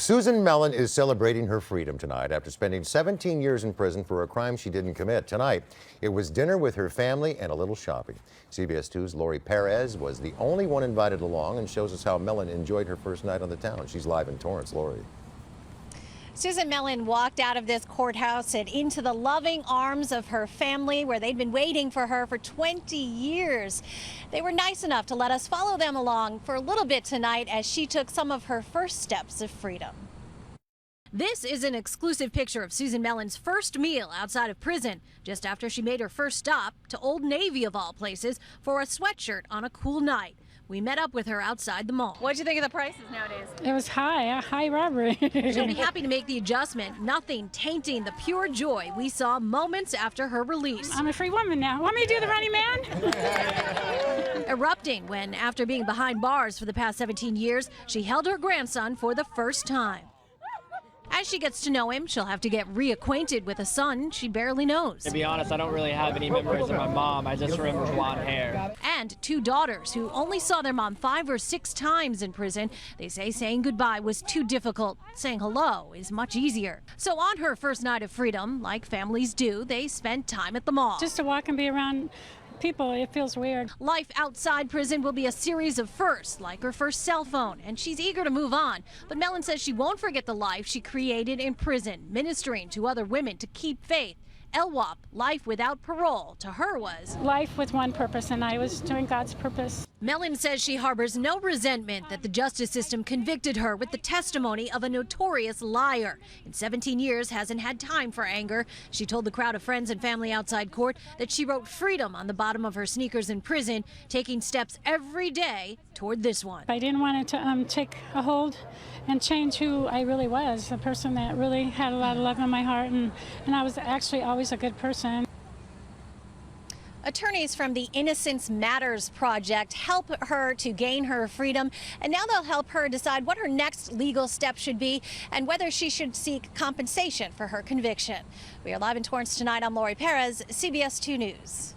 Susan Mellon is celebrating her freedom tonight after spending 17 years in prison for a crime she didn't commit. Tonight, it was dinner with her family and a little shopping. CBS 2's Laurie Perez was the only one invited along and shows us how Mellon enjoyed her first night on the town. She's live in Torrance. Laurie. Susan Mellon walked out of this courthouse and into the loving arms of her family, where they'd been waiting for her for 20 years. They were nice enough to let us follow them along for a little bit tonight as she took some of her first steps of freedom. This is an exclusive picture of Susan Mellon's first meal outside of prison, just after she made her first stop to Old Navy, of all places, for a sweatshirt on a cool night. We met up with her outside the mall. What'd you think of the prices nowadays? It was high, a high robbery. She'll be happy to make the adjustment, nothing tainting the pure joy we saw moments after her release. I'm a free woman now. Want me to do the running man? Erupting when, after being behind bars for the past 17 years, she held her grandson for the first time. As she gets to know him, she'll have to get reacquainted with a son she barely knows. To be honest, I don't really have any memories of my mom. I just remember blonde hair. And two daughters who only saw their mom 5 or 6 times in prison. They say saying goodbye was too difficult. Saying hello is much easier. So on her first night of freedom, like families do, they spent time at the mall. Just to walk and be around people, it feels weird. Life outside prison will be a series of firsts, like her first cell phone, and she's eager to move on. But Mellon says she won't forget the life she created in prison, ministering to other women to keep faith. LWOP, life without parole, to her was Life with one purpose, and I was doing God's purpose. Mellon says she harbors no resentment that the justice system convicted her with the testimony of a notorious liar. In 17 years, hasn't had time for anger. She told the crowd of friends and family outside court that she wrote freedom on the bottom of her sneakers in prison, taking steps every day toward this one. I didn't want it to take a hold and change who I really was, a person that really had a lot of love in my heart, and I was actually always a good person. Attorneys from the Innocence Matters Project help her to gain her freedom, and now they'll help her decide what her next legal step should be and whether she should seek compensation for her conviction. We are live in Torrance tonight. I'm Laurie Perez, CBS 2 News.